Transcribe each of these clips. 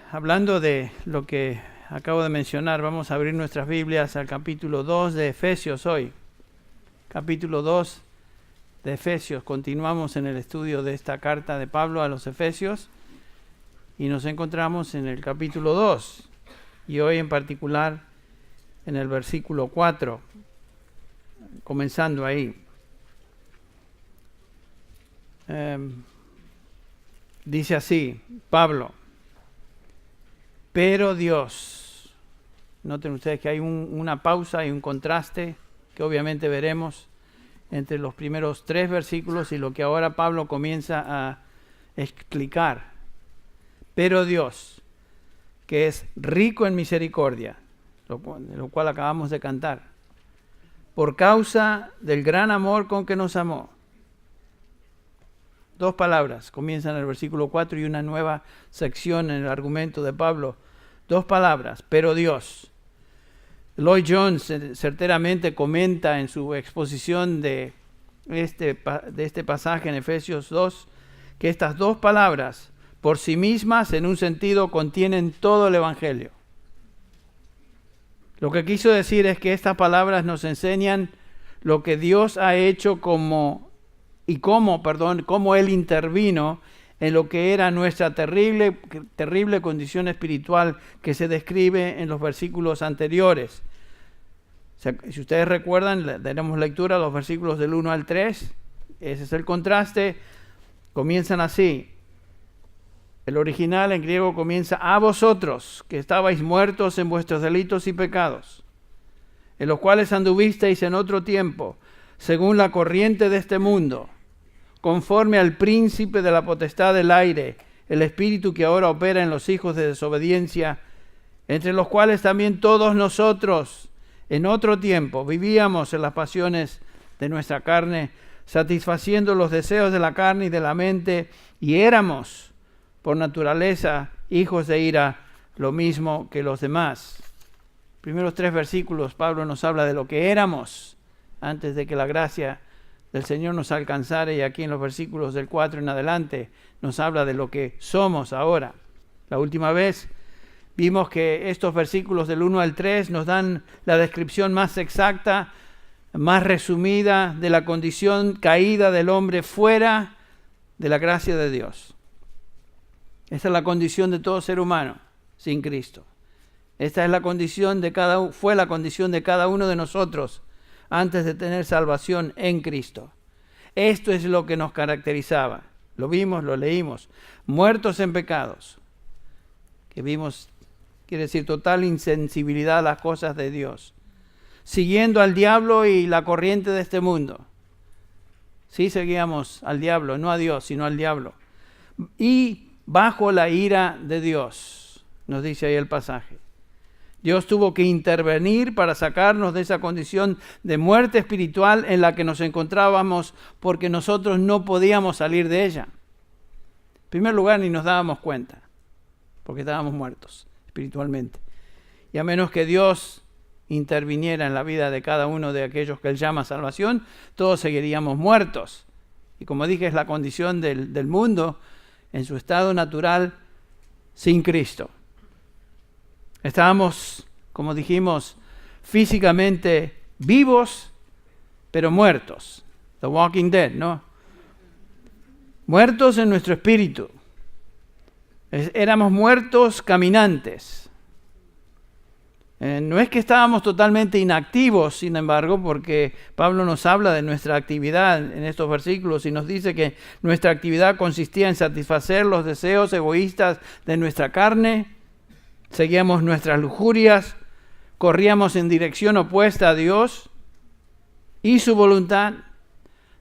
Hablando de lo que acabo de mencionar, vamos a abrir nuestras Biblias al capítulo 2 de Efesios hoy. Capítulo 2 de Efesios. Continuamos en el estudio de esta carta de Pablo a los Efesios y nos encontramos en el capítulo 2 y hoy en particular en el versículo 4, comenzando ahí. Dice así, Pablo: pero Dios. Noten ustedes que hay una pausa y un contraste que obviamente veremos entre los primeros 3 versículos y lo que ahora Pablo comienza a explicar. Pero Dios, que es rico en misericordia, de lo cual acabamos de cantar, por causa del gran amor con que nos amó. 2 palabras comienzan el versículo 4 y una nueva sección en el argumento de Pablo. 2 palabras, pero Dios. Lloyd Jones certeramente comenta en su exposición de este pasaje en Efesios 2 que estas 2 palabras por sí mismas en un sentido contienen todo el Evangelio. Lo que quiso decir es que estas palabras nos enseñan lo que Dios ha hecho cómo Él intervino en lo que era nuestra terrible condición espiritual que se describe en los versículos anteriores. Si ustedes recuerdan, daremos lectura a los versículos del 1 al 3. Ese es el contraste. Comienzan así. El original en griego comienza: a vosotros, que estabais muertos en vuestros delitos y pecados, en los cuales anduvisteis en otro tiempo, según la corriente de este mundo, conforme al príncipe de la potestad del aire, el espíritu que ahora opera en los hijos de desobediencia, entre los cuales también todos nosotros en otro tiempo vivíamos en las pasiones de nuestra carne, satisfaciendo los deseos de la carne y de la mente, y éramos por naturaleza hijos de ira, lo mismo que los demás. Primeros 3 versículos, Pablo nos habla de lo que éramos antes de que la gracia del Señor nos alcanzara, y aquí en los versículos del 4 en adelante nos habla de lo que somos ahora. La última vez vimos que estos versículos del 1 al 3 nos dan la descripción más exacta, más resumida de la condición caída del hombre fuera de la gracia de Dios. Esta es la condición de todo ser humano sin Cristo. Esta es la condición fue la condición de cada uno de nosotros antes de tener salvación en Cristo. Esto es lo que nos caracterizaba. Lo vimos, lo leímos. Muertos en pecados. Que vimos, quiere decir, total insensibilidad a las cosas de Dios. Siguiendo al diablo y la corriente de este mundo. Sí, seguíamos al diablo, no a Dios, sino al diablo. Y bajo la ira de Dios, nos dice ahí el pasaje. Dios tuvo que intervenir para sacarnos de esa condición de muerte espiritual en la que nos encontrábamos, porque nosotros no podíamos salir de ella. En primer lugar, ni nos dábamos cuenta, porque estábamos muertos espiritualmente. Y a menos que Dios interviniera en la vida de cada uno de aquellos que Él llama salvación, todos seguiríamos muertos. Y como dije, es la condición del mundo en su estado natural sin Cristo. Estábamos, como dijimos, físicamente vivos, pero muertos. The Walking Dead, ¿no? Muertos en nuestro espíritu. Éramos muertos caminantes. No es que estábamos totalmente inactivos, sin embargo, porque Pablo nos habla de nuestra actividad en estos versículos y nos dice que nuestra actividad consistía en satisfacer los deseos egoístas de nuestra carne. Seguíamos nuestras lujurias, corríamos en dirección opuesta a Dios y su voluntad.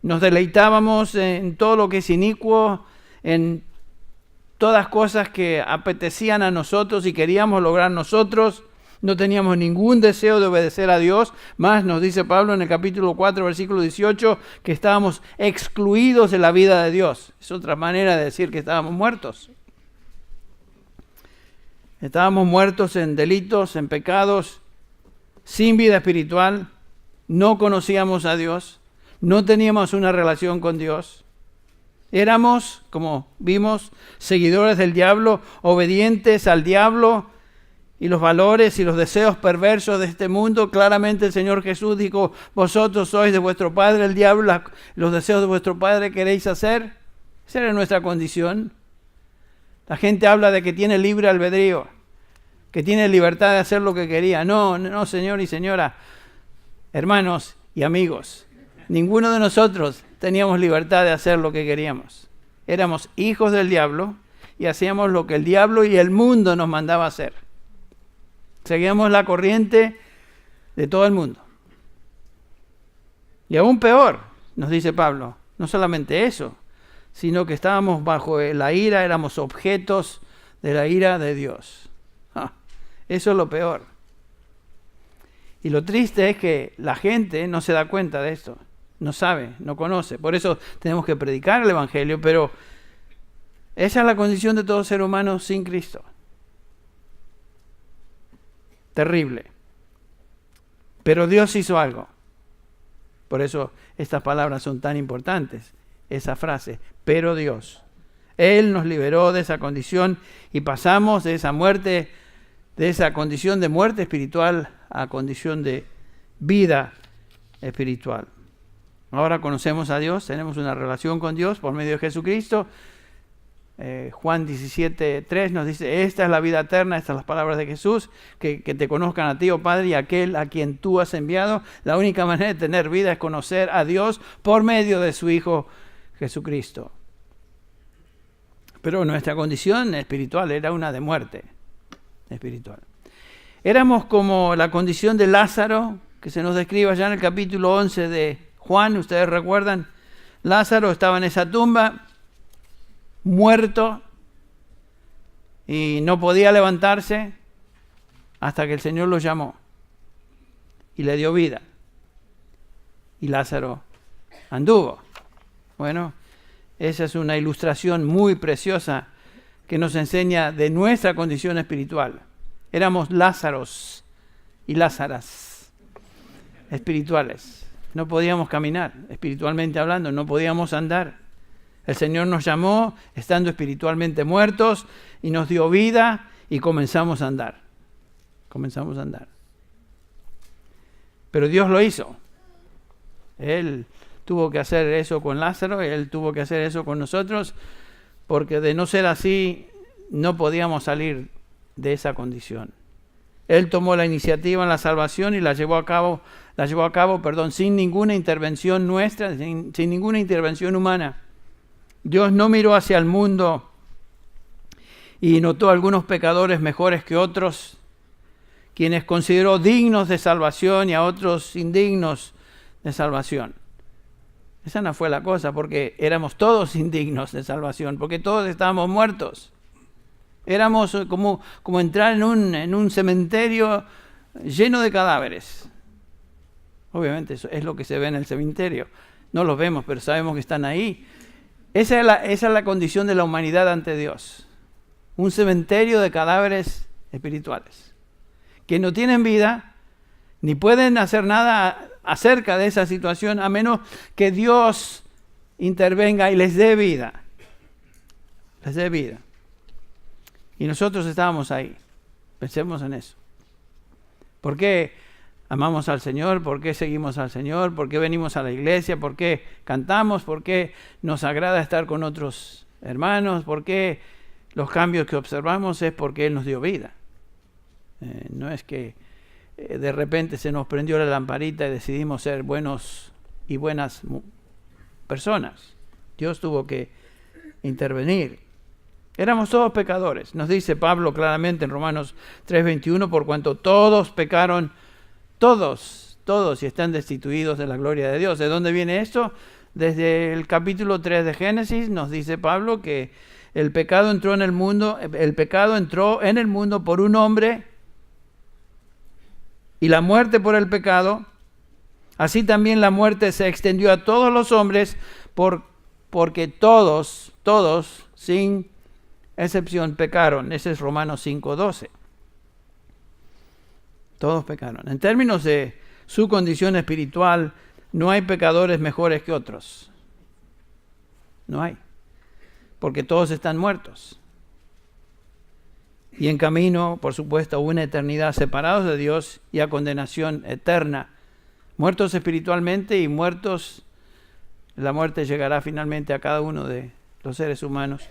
Nos deleitábamos en todo lo que es inicuo, en todas cosas que apetecían a nosotros y queríamos lograr nosotros. No teníamos ningún deseo de obedecer a Dios. Más nos dice Pablo en el capítulo 4, versículo 18, que estábamos excluidos de la vida de Dios. Es otra manera de decir que estábamos muertos. Estábamos muertos en delitos, en pecados, sin vida espiritual. No conocíamos a Dios. No teníamos una relación con Dios. Éramos, como vimos, seguidores del diablo, obedientes al diablo y los valores y los deseos perversos de este mundo. Claramente el Señor Jesús dijo, vosotros sois de vuestro padre el diablo, los deseos de vuestro padre queréis hacer. Esa era nuestra condición. La gente habla de que tiene libre albedrío, que tiene libertad de hacer lo que quería. No, no, señor y señora, hermanos y amigos, ninguno de nosotros teníamos libertad de hacer lo que queríamos. Éramos hijos del diablo y hacíamos lo que el diablo y el mundo nos mandaba hacer. Seguíamos la corriente de todo el mundo. Y aún peor, nos dice Pablo, no solamente eso, sino que estábamos bajo la ira, éramos objetos de la ira de Dios. Eso es lo peor. Y lo triste es que la gente no se da cuenta de esto, no sabe, no conoce. Por eso tenemos que predicar el Evangelio, pero esa es la condición de todo ser humano sin Cristo. Terrible. Pero Dios hizo algo. Por eso estas palabras son tan importantes. Esa frase, pero Dios. Él nos liberó de esa condición y pasamos de esa muerte, de esa condición de muerte espiritual a condición de vida espiritual. Ahora conocemos a Dios, tenemos una relación con Dios por medio de Jesucristo. Juan 17:3 nos dice, esta es la vida eterna, estas son las palabras de Jesús, que te conozcan a ti, oh Padre, y a aquel a quien tú has enviado. La única manera de tener vida es conocer a Dios por medio de su Hijo Jesucristo. Pero nuestra condición espiritual era una de muerte espiritual. Éramos como la condición de Lázaro, que se nos describe allá en el capítulo 11 de Juan, ustedes recuerdan. Lázaro estaba en esa tumba, muerto, y no podía levantarse hasta que el Señor lo llamó y le dio vida. Y Lázaro anduvo. Bueno, esa es una ilustración muy preciosa que nos enseña de nuestra condición espiritual. Éramos Lázaros y Lázaras espirituales. No podíamos caminar, espiritualmente hablando, no podíamos andar. El Señor nos llamó estando espiritualmente muertos y nos dio vida y comenzamos a andar. Comenzamos a andar. Pero Dios lo hizo. Él tuvo que hacer eso con Lázaro, Él tuvo que hacer eso con nosotros, porque de no ser así no podíamos salir de esa condición. Él tomó la iniciativa en la salvación y la llevó a cabo, sin ninguna intervención nuestra, sin ninguna intervención humana. Dios no miró hacia el mundo y notó algunos pecadores mejores que otros, quienes consideró dignos de salvación y a otros indignos de salvación. Esa no fue la cosa, porque éramos todos indignos de salvación, porque todos estábamos muertos. Éramos como entrar en un cementerio lleno de cadáveres. Obviamente eso es lo que se ve en el cementerio. No los vemos, pero sabemos que están ahí. Esa es la condición de la humanidad ante Dios. Un cementerio de cadáveres espirituales, que no tienen vida, ni pueden hacer nada acerca de esa situación, a menos que Dios intervenga y les dé vida. Les dé vida. Y nosotros estábamos ahí. Pensemos en eso. ¿Por qué amamos al Señor? ¿Por qué seguimos al Señor? ¿Por qué venimos a la iglesia? ¿Por qué cantamos? ¿Por qué nos agrada estar con otros hermanos? ¿Por qué los cambios que observamos? Es porque Él nos dio vida. No es que de repente se nos prendió la lamparita y decidimos ser buenos y buenas personas. Dios tuvo que intervenir. Éramos todos pecadores. Nos dice Pablo claramente en Romanos 3:21, por cuanto todos pecaron, todos, y están destituidos de la gloria de Dios. ¿De dónde viene esto? Desde el capítulo 3 de Génesis nos dice Pablo que el pecado entró en el mundo por un hombre, y la muerte por el pecado. Así también la muerte se extendió a todos los hombres, porque todos, sin excepción, pecaron. Ese es Romanos 5:12. Todos pecaron. En términos de su condición espiritual, no hay pecadores mejores que otros. No hay. porque todos están muertos. Y en camino, por supuesto, a una eternidad separados de Dios y a condenación eterna. Muertos espiritualmente y muertos, la muerte llegará finalmente a cada uno de los seres humanos.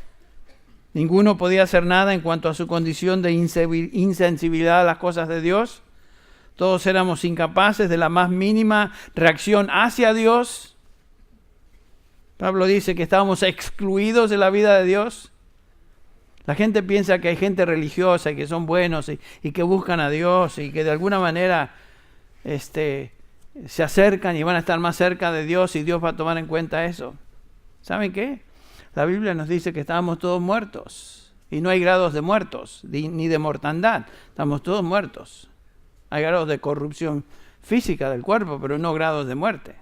Ninguno podía hacer nada en cuanto a su condición de insensibilidad a las cosas de Dios. Todos éramos incapaces de la más mínima reacción hacia Dios. Pablo dice que estábamos excluidos de la vida de Dios. La gente piensa que hay gente religiosa y que son buenos y que buscan a Dios y que de alguna manera se acercan y van a estar más cerca de Dios y Dios va a tomar en cuenta eso. ¿Saben qué? La Biblia nos dice que estábamos todos muertos y no hay grados de muertos ni de mortandad. Estamos todos muertos. Hay grados de corrupción física del cuerpo, pero no grados de muerte.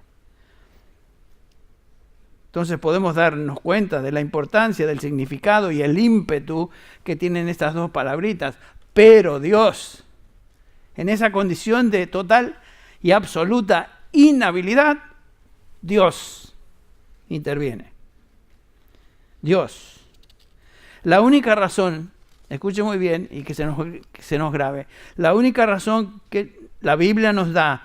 Entonces podemos darnos cuenta de la importancia, del significado y el ímpetu que tienen estas dos palabritas. Pero Dios, en esa condición de total y absoluta inhabilidad, Dios interviene. Dios. La única razón, escuche muy bien y que se nos grabe, la única razón que la Biblia nos da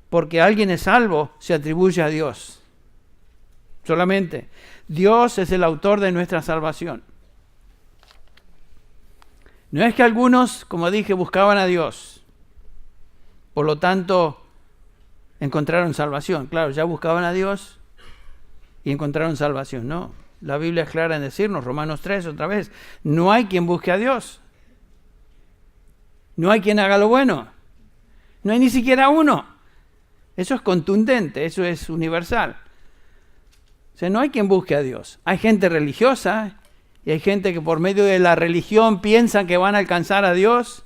porque alguien es salvo se atribuye a Dios. Solamente. Dios es el autor de nuestra salvación. No es que algunos, como dije, buscaban a Dios. Por lo tanto, encontraron salvación. Claro, ya buscaban a Dios y encontraron salvación. No, la Biblia es clara en decirnos, Romanos 3 otra vez, no hay quien busque a Dios. No hay quien haga lo bueno. No hay ni siquiera uno. Eso es contundente, eso es universal. O sea, no hay quien busque a Dios. Hay gente religiosa y hay gente que por medio de la religión piensan que van a alcanzar a Dios,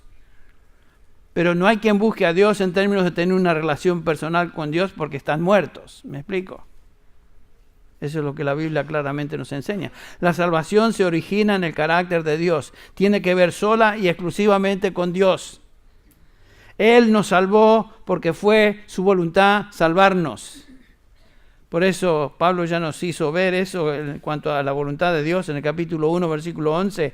pero no hay quien busque a Dios en términos de tener una relación personal con Dios porque están muertos. ¿Me explico? Eso es lo que la Biblia claramente nos enseña. La salvación se origina en el carácter de Dios. Tiene que ver sola y exclusivamente con Dios. Él nos salvó porque fue su voluntad salvarnos. Por eso Pablo ya nos hizo ver eso en cuanto a la voluntad de Dios en el capítulo 1, versículo 11.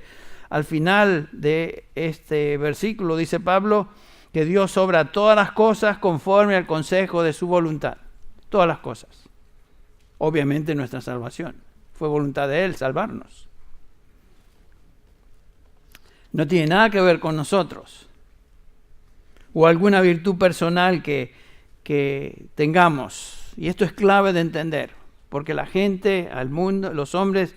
Al final de este versículo dice Pablo que Dios obra todas las cosas conforme al consejo de su voluntad. Todas las cosas. Obviamente nuestra salvación. Fue voluntad de Él salvarnos. No tiene nada que ver con nosotros. O alguna virtud personal que tengamos. Y esto es clave de entender, porque la gente, al mundo, los hombres,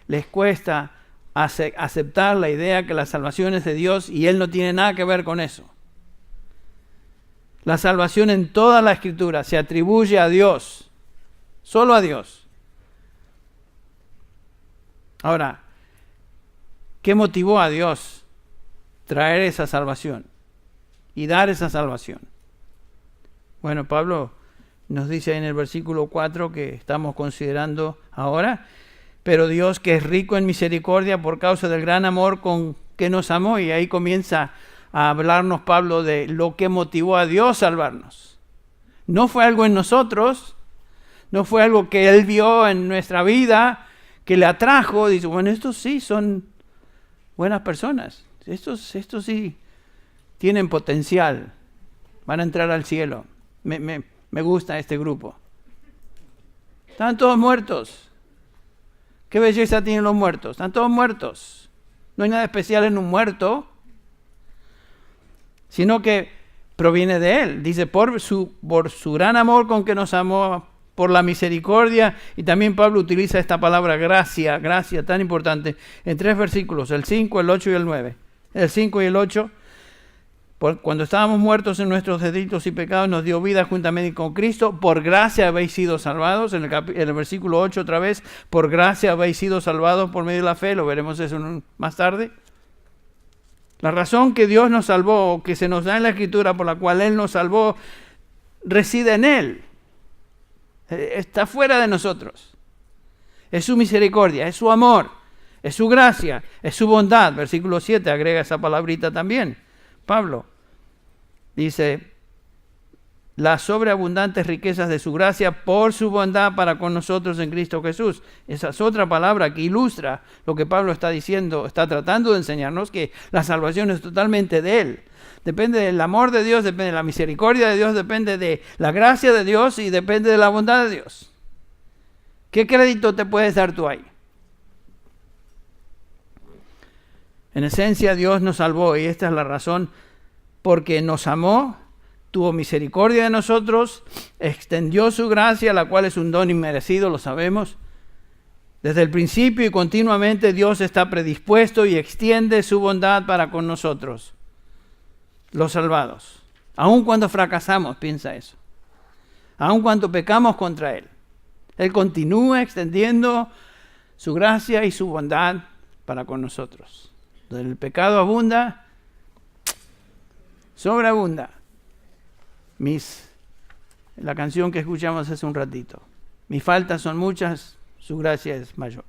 les cuesta aceptar la idea que la salvación es de Dios y Él no tiene nada que ver con eso. La salvación en toda la Escritura se atribuye a Dios, solo a Dios. Ahora, ¿qué motivó a Dios traer esa salvación y dar esa salvación? Bueno, Pablo nos dice en el versículo 4 que estamos considerando ahora, pero Dios que es rico en misericordia por causa del gran amor con que nos amó, y ahí comienza a hablarnos Pablo de lo que motivó a Dios salvarnos. No fue algo en nosotros, no fue algo que Él vio en nuestra vida, que le atrajo, dice, bueno, estos sí son buenas personas, estos sí tienen potencial, van a entrar al cielo. Me gusta este grupo. Están todos muertos. ¿Qué belleza tienen los muertos? Están todos muertos. No hay nada especial en un muerto, sino que proviene de Él. Dice, por su gran amor con que nos amó, por la misericordia. Y también Pablo utiliza esta palabra gracia tan importante, en 3 versículos, el 5, el 8 y el 9. El 5 y el 8. Cuando estábamos muertos en nuestros delitos y pecados, nos dio vida juntamente con Cristo. Por gracia habéis sido salvados. En el versículo 8 otra vez, por gracia habéis sido salvados por medio de la fe. Lo veremos eso más tarde. La razón que Dios nos salvó, que se nos da en la Escritura, por la cual Él nos salvó, reside en Él. Está fuera de nosotros. Es su misericordia, es su amor, es su gracia, es su bondad. Versículo 7 agrega esa palabrita también. Pablo dice, las sobreabundantes riquezas de su gracia por su bondad para con nosotros en Cristo Jesús. Esa es otra palabra que ilustra lo que Pablo está diciendo, está tratando de enseñarnos, que la salvación es totalmente de Él. Depende del amor de Dios, depende de la misericordia de Dios, depende de la gracia de Dios y depende de la bondad de Dios. ¿Qué crédito te puedes dar tú ahí? En esencia, Dios nos salvó y esta es la razón, porque nos amó, tuvo misericordia de nosotros, extendió su gracia, la cual es un don inmerecido, lo sabemos. Desde el principio y continuamente Dios está predispuesto y extiende su bondad para con nosotros, los salvados. Aun cuando fracasamos, piensa eso. Aun cuando pecamos contra Él. Él continúa extendiendo su gracia y su bondad para con nosotros. Donde el pecado abunda, sobreabunda. La canción que escuchamos hace un ratito. Mis faltas son muchas, su gracia es mayor.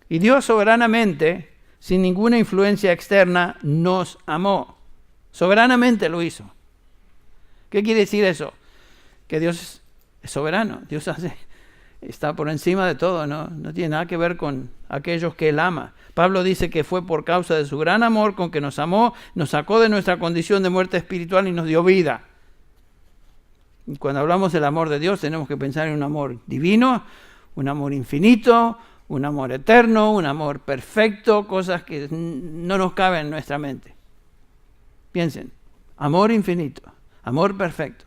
Y Dios soberanamente, sin ninguna influencia externa, nos amó. Soberanamente lo hizo. ¿Qué quiere decir eso? Que Dios es soberano. Dios está por encima de todo, ¿no? No tiene nada que ver con aquellos que Él ama. Pablo dice que fue por causa de su gran amor con que nos amó, nos sacó de nuestra condición de muerte espiritual y nos dio vida. Y cuando hablamos del amor de Dios, tenemos que pensar en un amor divino, un amor infinito, un amor eterno, un amor perfecto, cosas que no nos caben en nuestra mente. Piensen, amor infinito, amor perfecto,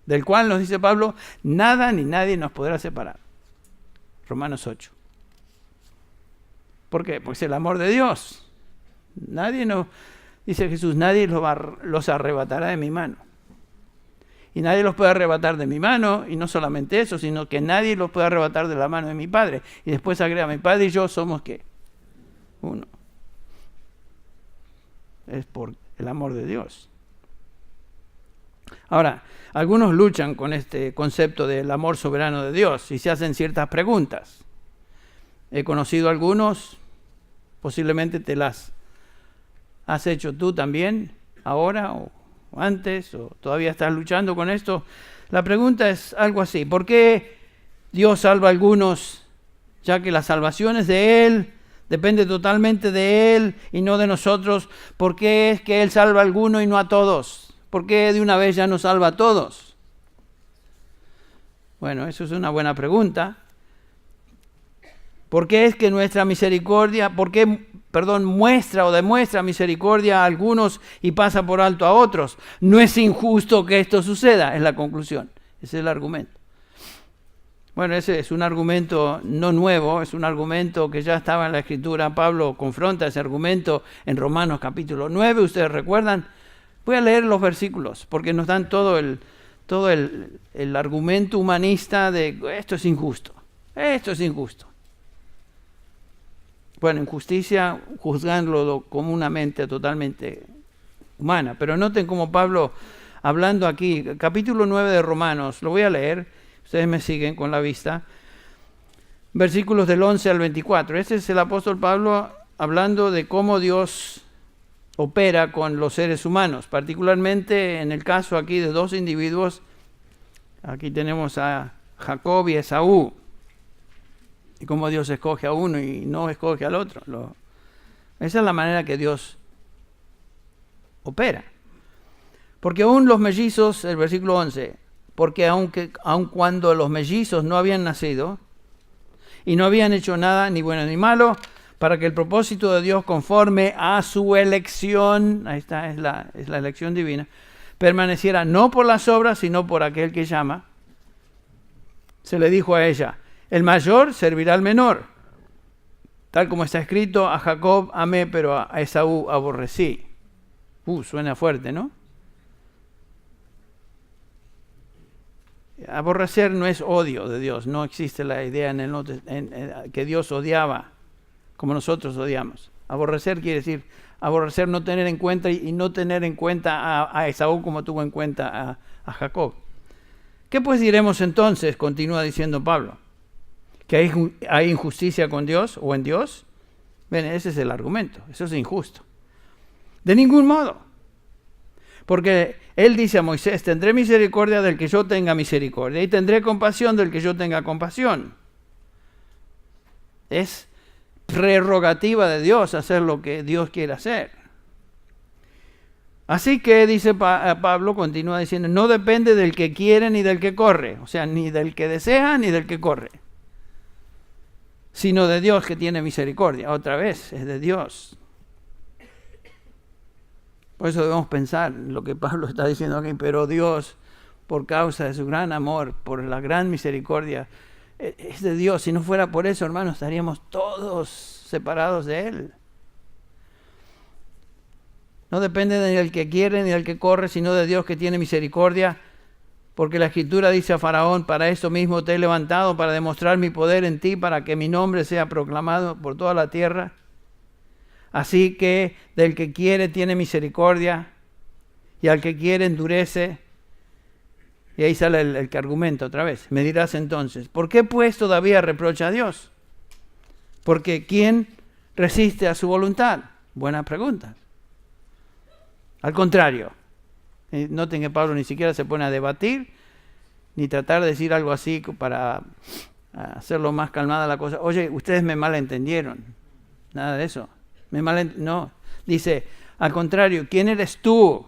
del cual nos dice Pablo, nada ni nadie nos podrá separar. Romanos 8. ¿Por qué? Porque es el amor de Dios. Dice Jesús, nadie los arrebatará de mi mano. Y nadie los puede arrebatar de mi mano, y no solamente eso, sino que nadie los puede arrebatar de la mano de mi Padre. Y después agrega, mi Padre y yo somos ¿qué? Uno. Es por el amor de Dios. Ahora, algunos luchan con este concepto del amor soberano de Dios y se hacen ciertas preguntas. He conocido algunos, posiblemente te las has hecho tú también, ahora o antes, o todavía estás luchando con esto. La pregunta es algo así: ¿por qué Dios salva a algunos, ya que la salvación es de Él, depende totalmente de Él y no de nosotros? ¿Por qué es que Él salva a algunos y no a todos? ¿Por qué de una vez ya no salva a todos? Bueno, eso es una buena pregunta. ¿Por qué es que nuestra misericordia, muestra o demuestra misericordia a algunos y pasa por alto a otros? No es injusto que esto suceda, es la conclusión. Ese es el argumento. Bueno, ese es un argumento no nuevo, es un argumento que ya estaba en la Escritura. Pablo confronta ese argumento en Romanos capítulo 9, ustedes recuerdan. Voy a leer los versículos porque nos dan todo el argumento humanista de esto es injusto, esto es injusto. Bueno, injusticia juzgándolo como una mente totalmente humana. Pero noten cómo Pablo, hablando aquí, capítulo 9 de Romanos, lo voy a leer, ustedes me siguen con la vista, versículos del 11 al 24. Este es el apóstol Pablo hablando de cómo Dios opera con los seres humanos, particularmente en el caso aquí de dos individuos. Aquí tenemos a Jacob y Esaú. Y cómo Dios escoge a uno y no escoge al otro. Esa es la manera que Dios opera. Porque aún los mellizos, el versículo 11, porque aun cuando los mellizos no habían nacido y no habían hecho nada, ni bueno ni malo, para que el propósito de Dios conforme a su elección, ahí está, es la elección divina, permaneciera no por las obras, sino por aquel que llama, se le dijo a ella: el mayor servirá al menor. Tal como está escrito, a Jacob amé, pero a Esaú aborrecí. Suena fuerte, ¿no? Aborrecer no es odio de Dios. No existe la idea que Dios odiaba como nosotros odiamos. Aborrecer quiere decir aborrecer, no tener en cuenta y no tener en cuenta a Esaú como tuvo en cuenta a Jacob. ¿Qué pues diremos entonces? Continúa diciendo Pablo. ¿Que hay injusticia con Dios o en Dios? Ven, ese es el argumento. Eso es injusto. De ningún modo. Porque él dice a Moisés, tendré misericordia del que yo tenga misericordia y tendré compasión del que yo tenga compasión. Es prerrogativa de Dios hacer lo que Dios quiere hacer. Así que, dice Pablo, continúa diciendo, no depende del que quiere ni del que corre, o sea, ni del que desea ni del que corre, sino de Dios que tiene misericordia. Otra vez, es de Dios. Por eso debemos pensar en lo que Pablo está diciendo aquí, pero Dios, por causa de su gran amor, por la gran misericordia, es de Dios. Si no fuera por eso, hermanos, estaríamos todos separados de Él. No depende del que quiere ni del que corre, sino de Dios que tiene misericordia, porque la Escritura dice a Faraón, para esto mismo te he levantado, para demostrar mi poder en ti, para que mi nombre sea proclamado por toda la tierra. Así que del que quiere tiene misericordia, y al que quiere endurece. Y ahí sale el argumento otra vez. Me dirás entonces, ¿por qué pues todavía reprocha a Dios? Porque ¿quién resiste a su voluntad? Buena pregunta. Al contrario, noten que Pablo ni siquiera se pone a debatir, ni tratar de decir algo así para hacerlo más calmada la cosa. Oye, ustedes me malentendieron. Nada de eso. No, dice, al contrario, ¿quién eres tú,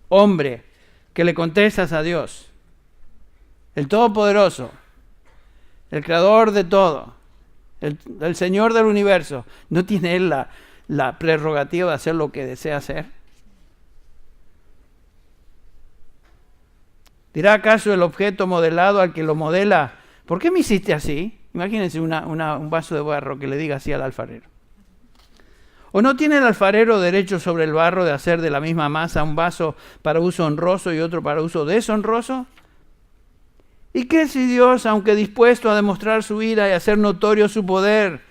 hombre, que le contestas a Dios? El Todopoderoso, el Creador de todo, el Señor del universo. ¿No tiene Él la prerrogativa de hacer lo que desea hacer? ¿Dirá acaso el objeto modelado al que lo modela, ¿por qué me hiciste así? Imagínense un vaso de barro que le diga así al alfarero. ¿O no tiene el alfarero derecho sobre el barro de hacer de la misma masa un vaso para uso honroso y otro para uso deshonroso? ¿Y qué si Dios, aunque dispuesto a demostrar su ira y hacer notorio su poder,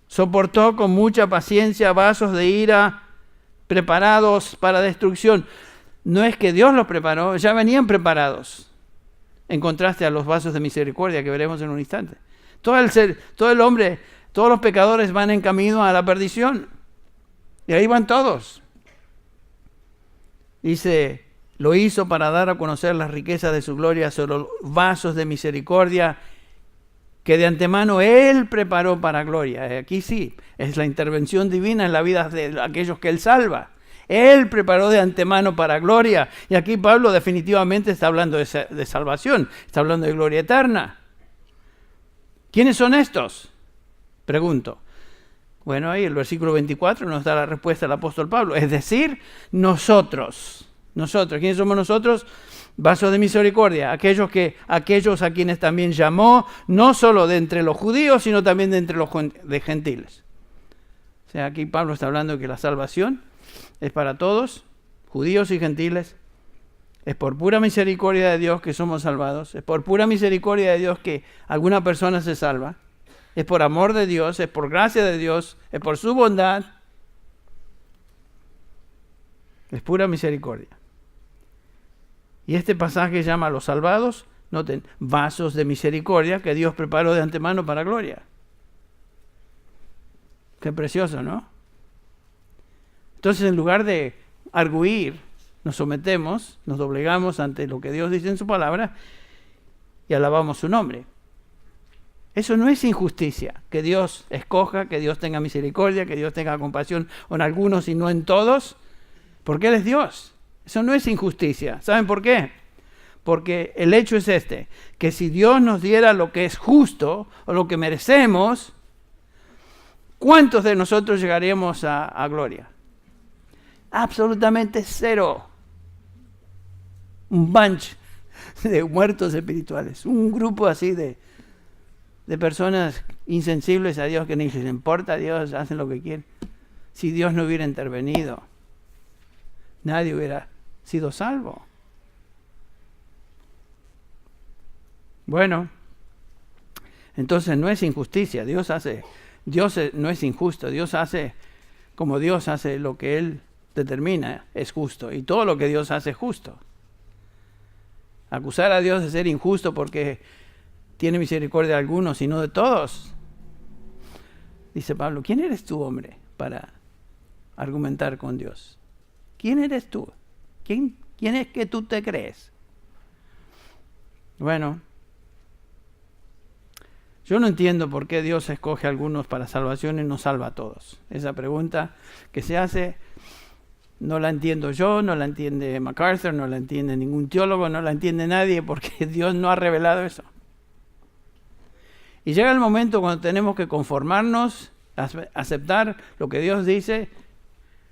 soportó con mucha paciencia vasos de ira preparados para destrucción? No es que Dios los preparó, ya venían preparados, en contraste a los vasos de misericordia que veremos en un instante. Todo el hombre, todos los pecadores van en camino a la perdición. Y ahí van todos. Dice, lo hizo para dar a conocer las riquezas de su gloria sobre los vasos de misericordia que de antemano Él preparó para gloria. Aquí sí, es la intervención divina en la vida de aquellos que Él salva. Él preparó de antemano para gloria. Y aquí Pablo definitivamente está hablando de salvación, está hablando de gloria eterna. ¿Quiénes son estos? Pregunto. Bueno, ahí el versículo 24 nos da la respuesta del apóstol Pablo. Es decir, nosotros. ¿Quiénes somos nosotros? Vasos de misericordia. Aquellos a quienes también llamó, no solo de entre los judíos, sino también de entre los gentiles. O sea, aquí Pablo está hablando de que la salvación es para todos, judíos y gentiles. Es por pura misericordia de Dios que somos salvados. Es por pura misericordia de Dios que alguna persona se salva. Es por amor de Dios, es por gracia de Dios, es por su bondad. Es pura misericordia. Y este pasaje llama a los salvados, noten, vasos de misericordia que Dios preparó de antemano para gloria. Qué precioso, ¿no? Entonces, en lugar de arguir, nos sometemos, nos doblegamos ante lo que Dios dice en su palabra y alabamos su nombre. Eso no es injusticia, que Dios escoja, que Dios tenga misericordia, que Dios tenga compasión en algunos y no en todos, porque Él es Dios. Eso no es injusticia. ¿Saben por qué? Porque el hecho es este, que si Dios nos diera lo que es justo o lo que merecemos, ¿cuántos de nosotros llegaríamos a gloria? Absolutamente cero. Un bunch de muertos espirituales, un grupo así de personas insensibles a Dios que ni les importa a Dios, hacen lo que quieren. Si Dios no hubiera intervenido, nadie hubiera sido salvo. Bueno, entonces no es injusticia, Dios no es injusto, Dios hace como Dios hace lo que Él determina es justo, y todo lo que Dios hace es justo. Acusar a Dios de ser injusto porque tiene misericordia de algunos y no de todos. Dice Pablo, ¿quién eres tú, hombre, para argumentar con Dios? ¿Quién eres tú? ¿Quién es que tú te crees? Bueno, yo no entiendo por qué Dios escoge a algunos para salvación y no salva a todos. Esa pregunta que se hace, no la entiendo yo, no la entiende MacArthur, no la entiende ningún teólogo, no la entiende nadie, porque Dios no ha revelado eso. Y llega el momento cuando tenemos que conformarnos, aceptar lo que Dios dice,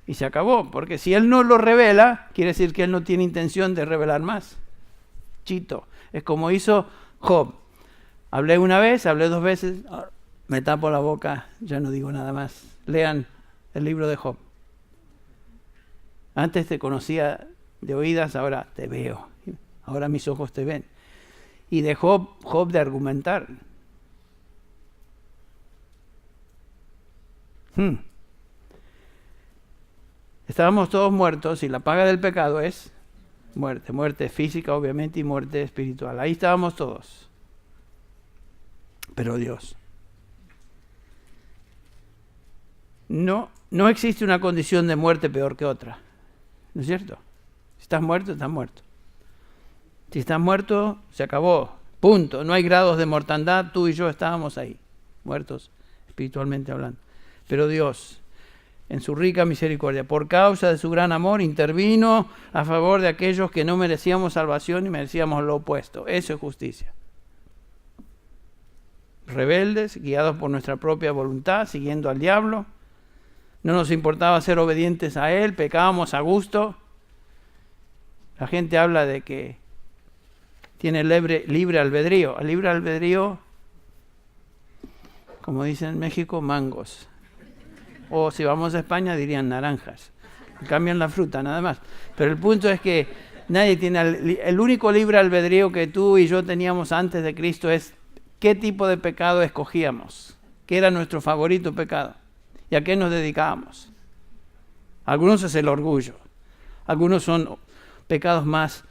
y se acabó. Porque si Él no lo revela, quiere decir que Él no tiene intención de revelar más. Chito. Es como hizo Job. Hablé una vez, hablé 2 veces, me tapo la boca, ya no digo nada más. Lean el libro de Job. Antes te conocía de oídas, ahora te veo. Ahora mis ojos te ven. Y de Job de argumentar. Estábamos todos muertos y la paga del pecado es muerte. Muerte física, obviamente, y muerte espiritual. Ahí estábamos todos. Pero Dios. No existe una condición de muerte peor que otra. ¿No es cierto? Si estás muerto, estás muerto. Si estás muerto, se acabó. Punto. No hay grados de mortandad. Tú y yo estábamos ahí, muertos espiritualmente hablando. Pero Dios, en su rica misericordia, por causa de su gran amor, intervino a favor de aquellos que no merecíamos salvación y merecíamos lo opuesto. Eso es justicia. Rebeldes, guiados por nuestra propia voluntad, siguiendo al diablo. No nos importaba ser obedientes a Él, pecábamos a gusto. La gente habla de que tiene libre albedrío. El libre albedrío, como dicen en México, mangos. O si vamos a España dirían naranjas. Cambian la fruta, nada más. Pero el punto es que nadie tiene... El único libre albedrío que tú y yo teníamos antes de Cristo es qué tipo de pecado escogíamos. ¿Qué era nuestro favorito pecado? ¿Y a qué nos dedicábamos? Algunos es el orgullo. Algunos son pecados más,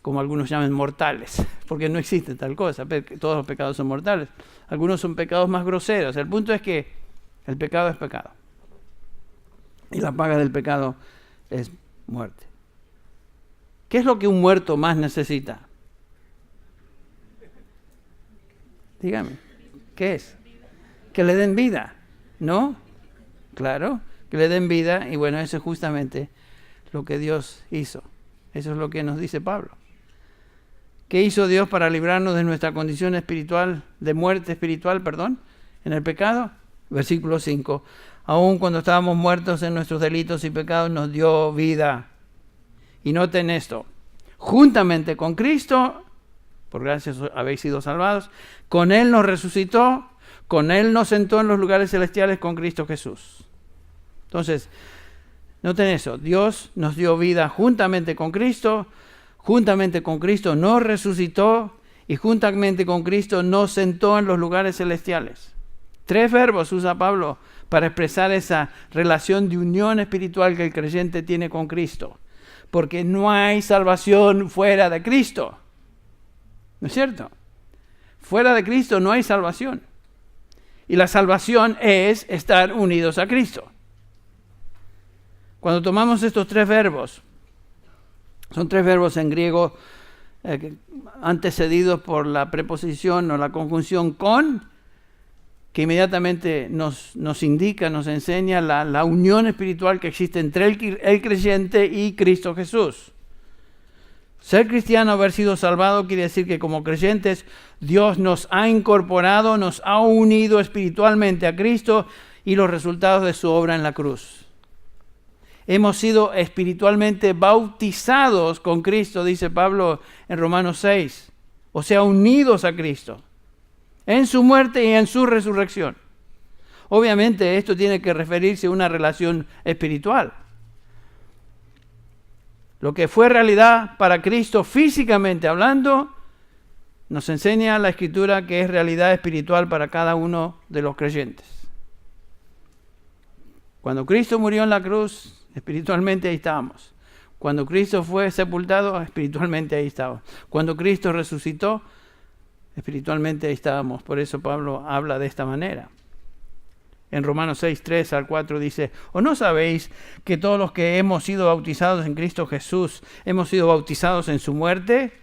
como algunos llaman, mortales. Porque no existe tal cosa. Todos los pecados son mortales. Algunos son pecados más groseros. El punto es que el pecado es pecado. Y la paga del pecado es muerte. ¿Qué es lo que un muerto más necesita? Dígame, ¿qué es? Que le den vida, ¿no? Claro, que le den vida, y bueno, eso es justamente lo que Dios hizo. Eso es lo que nos dice Pablo. ¿Qué hizo Dios para librarnos de nuestra condición espiritual, de muerte espiritual, en el pecado? Versículo 5. Aun cuando estábamos muertos en nuestros delitos y pecados, nos dio vida. Y noten esto, juntamente con Cristo, por gracia habéis sido salvados, con Él nos resucitó, con Él nos sentó en los lugares celestiales con Cristo Jesús. Entonces, noten eso, Dios nos dio vida juntamente con Cristo nos resucitó y juntamente con Cristo nos sentó en los lugares celestiales. 3 verbos usa Pablo para expresar esa relación de unión espiritual que el creyente tiene con Cristo. Porque no hay salvación fuera de Cristo. ¿No es cierto? Fuera de Cristo no hay salvación. Y la salvación es estar unidos a Cristo. Cuando tomamos estos 3 verbos, son 3 verbos en griego antecedidos por la preposición o la conjunción con, que inmediatamente nos indica, nos enseña la unión espiritual que existe entre el creyente y Cristo Jesús. Ser cristiano, haber sido salvado, quiere decir que como creyentes Dios nos ha incorporado, nos ha unido espiritualmente a Cristo y los resultados de su obra en la cruz. Hemos sido espiritualmente bautizados con Cristo, dice Pablo en Romanos 6, o sea, unidos a Cristo, en su muerte y en su resurrección. Obviamente esto tiene que referirse a una relación espiritual. Lo que fue realidad para Cristo físicamente hablando, nos enseña la Escritura que es realidad espiritual para cada uno de los creyentes. Cuando Cristo murió en la cruz, espiritualmente ahí estábamos. Cuando Cristo fue sepultado, espiritualmente ahí estábamos. Cuando Cristo resucitó, espiritualmente ahí estábamos. Por eso Pablo habla de esta manera. En Romanos 6, 3 al 4 dice, ¿o no sabéis que todos los que hemos sido bautizados en Cristo Jesús, hemos sido bautizados en su muerte?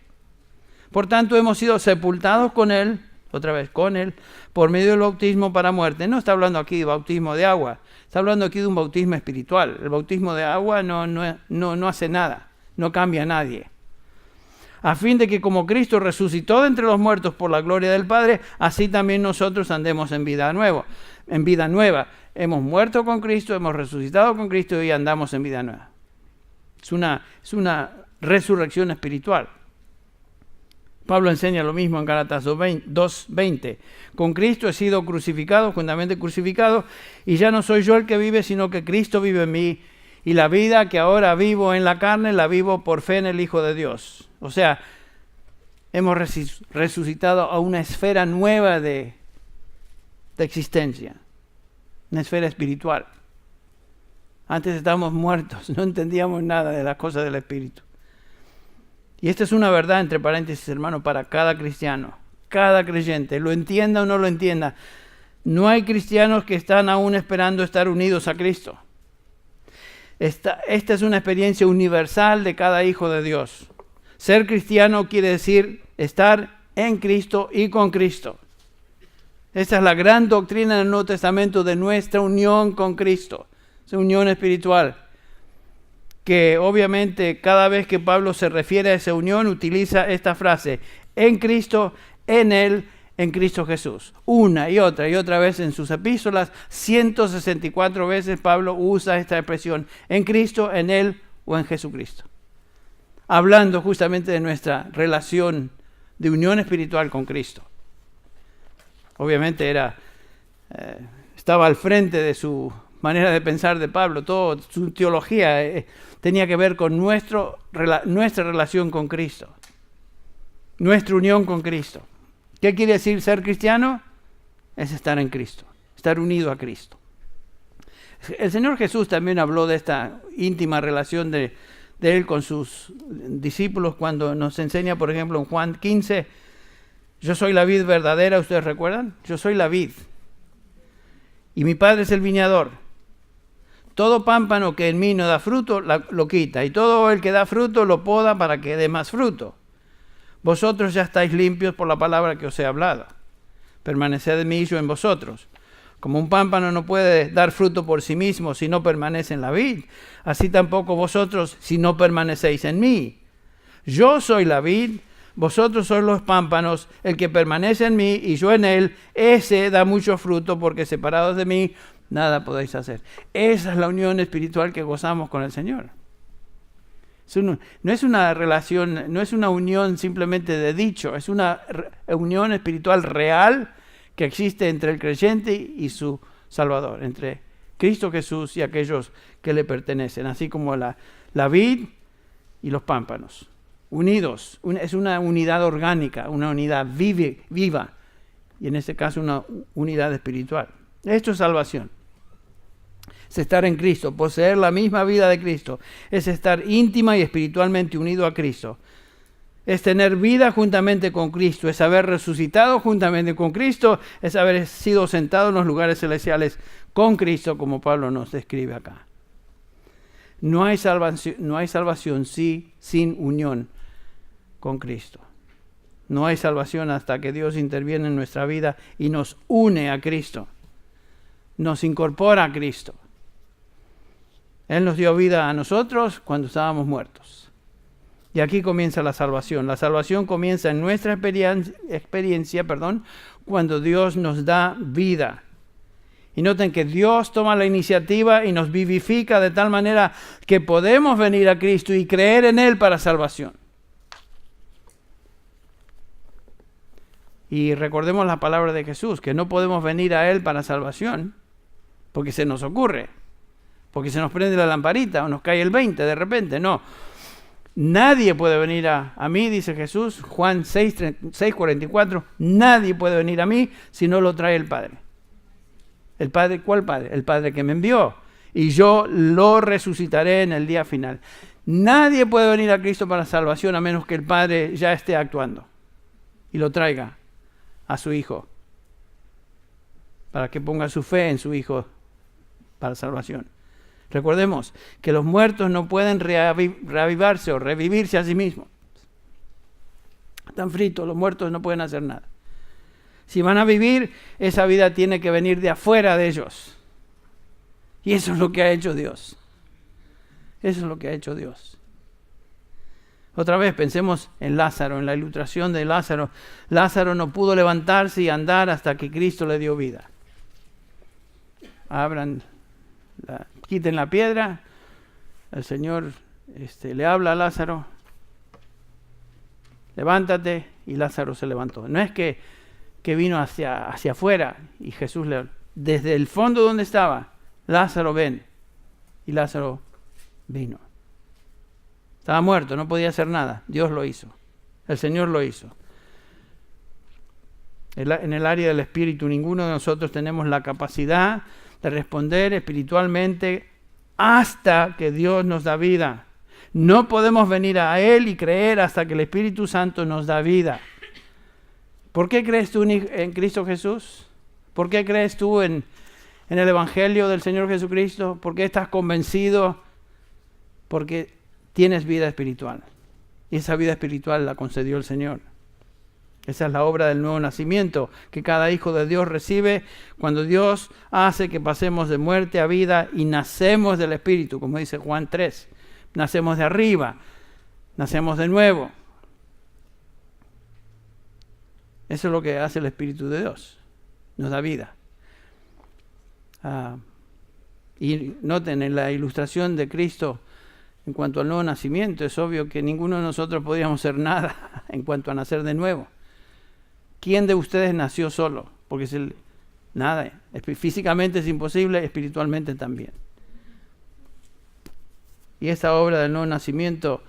Por tanto, hemos sido sepultados con Él, otra vez con Él, por medio del bautismo para muerte. No está hablando aquí de bautismo de agua, está hablando aquí de un bautismo espiritual. El bautismo de agua no hace nada, no cambia a nadie. A fin de que como Cristo resucitó de entre los muertos por la gloria del Padre, así también nosotros andemos en vida nueva. Hemos muerto con Cristo, hemos resucitado con Cristo y andamos en vida nueva. Es una resurrección espiritual. Pablo enseña lo mismo en Gálatas 2:20. Con Cristo he sido crucificado, juntamente crucificado, y ya no soy yo el que vive, sino que Cristo vive en mí. Y la vida que ahora vivo en la carne, la vivo por fe en el Hijo de Dios. O sea, hemos resucitado a una esfera nueva de existencia, una esfera espiritual. Antes estábamos muertos, no entendíamos nada de las cosas del Espíritu. Y esta es una verdad, entre paréntesis, hermano, para cada cristiano, cada creyente, lo entienda o no lo entienda. No hay cristianos que están aún esperando estar unidos a Cristo. Esta es una experiencia universal de cada hijo de Dios. Ser cristiano quiere decir estar en Cristo y con Cristo. Esta es la gran doctrina del Nuevo Testamento de nuestra unión con Cristo, esa unión espiritual. Que obviamente cada vez que Pablo se refiere a esa unión utiliza esta frase, en Cristo, en Él, en Cristo Jesús. Una y otra vez en sus epístolas, 164 veces Pablo usa esta expresión, en Cristo, en Él o en Jesucristo. Hablando justamente de nuestra relación de unión espiritual con Cristo. Obviamente estaba al frente de su manera de pensar de Pablo, toda su teología tenía que ver con nuestra relación con Cristo, nuestra unión con Cristo. ¿Qué quiere decir ser cristiano? Es estar en Cristo, estar unido a Cristo. El Señor Jesús también habló de esta íntima relación de Él con sus discípulos cuando nos enseña, por ejemplo, en Juan 15, yo soy la vid verdadera, ¿ustedes recuerdan? Yo soy la vid y mi Padre es el viñador. Todo pámpano que en mí no da fruto, lo quita. Y todo el que da fruto, lo poda para que dé más fruto. Vosotros ya estáis limpios por la palabra que os he hablado. Permaneced en mí y yo en vosotros. Como un pámpano no puede dar fruto por sí mismo si no permanece en la vid, así tampoco vosotros si no permanecéis en mí. Yo soy la vid, vosotros sois los pámpanos, el que permanece en mí y yo en él, ese da mucho fruto, porque separados de mí nada podéis hacer. Esa es la unión espiritual que gozamos con el Señor. No es una relación, no es una unión simplemente de dicho, es una unión espiritual real que existe entre el creyente y su Salvador, entre Cristo Jesús y aquellos que le pertenecen, así como la vid y los pámpanos, unidos. Es una unidad orgánica, una unidad viva, y en este caso una unidad espiritual. Esto es salvación. Es estar en Cristo, poseer la misma vida de Cristo. Es estar íntima y espiritualmente unido a Cristo. Es tener vida juntamente con Cristo. Es haber resucitado juntamente con Cristo. Es haber sido sentado en los lugares celestiales con Cristo, como Pablo nos describe acá. No hay salvación sin unión con Cristo. No hay salvación hasta que Dios interviene en nuestra vida y nos une a Cristo. Nos incorpora a Cristo. Él nos dio vida a nosotros cuando estábamos muertos. Y aquí comienza la salvación. La salvación comienza en nuestra experiencia, cuando Dios nos da vida. Y noten que Dios toma la iniciativa y nos vivifica de tal manera que podemos venir a Cristo y creer en Él para salvación. Y recordemos la palabra de Jesús, que no podemos venir a Él para salvación, porque se nos ocurre, porque se nos prende la lamparita o nos cae el 20 de repente. No, nadie puede venir a mí, dice Jesús, Juan 6:44, nadie puede venir a mí si no lo trae el Padre. ¿El Padre? ¿Cuál Padre? El Padre que me envió. Y yo lo resucitaré en el día final. Nadie puede venir a Cristo para salvación a menos que el Padre ya esté actuando y lo traiga a su Hijo. para que ponga su fe en su Hijo para salvación. Recordemos que los muertos no pueden reavivarse o revivirse a sí mismos. Están fritos, los muertos no pueden hacer nada. Si van a vivir, esa vida tiene que venir de afuera de ellos. Y eso es lo que ha hecho Dios. Eso es lo que ha hecho Dios. Otra vez pensemos en Lázaro, en la ilustración de Lázaro. Lázaro no pudo levantarse y andar hasta que Cristo le dio vida. Quiten la piedra. El Señor le habla a Lázaro. Levántate, y Lázaro se levantó. No es que vino hacia afuera y Jesús desde el fondo donde estaba, Lázaro, ven. Y Lázaro vino. Estaba muerto, no podía hacer nada. Dios lo hizo. El Señor lo hizo. En el área del espíritu, ninguno de nosotros tenemos la capacidad de responder espiritualmente hasta que Dios nos da vida. No podemos venir a Él y creer hasta que el Espíritu Santo nos da vida. ¿Por qué crees tú en Cristo Jesús? ¿Por qué crees tú en el Evangelio del Señor Jesucristo? ¿Por qué estás convencido? Porque tienes vida espiritual. Y esa vida espiritual la concedió el Señor. Esa es la obra del nuevo nacimiento que cada hijo de Dios recibe cuando Dios hace que pasemos de muerte a vida y nacemos del Espíritu, como dice Juan 3. Nacemos de arriba, nacemos de nuevo. Eso es lo que hace el Espíritu de Dios. Nos da vida. Y noten, en la ilustración de Cristo en cuanto al nuevo nacimiento, es obvio que ninguno de nosotros podíamos hacer nada en cuanto a nacer de nuevo. ¿Quién de ustedes nació solo? Porque nada, físicamente es imposible, espiritualmente también. Y esta obra del nuevo nacimiento,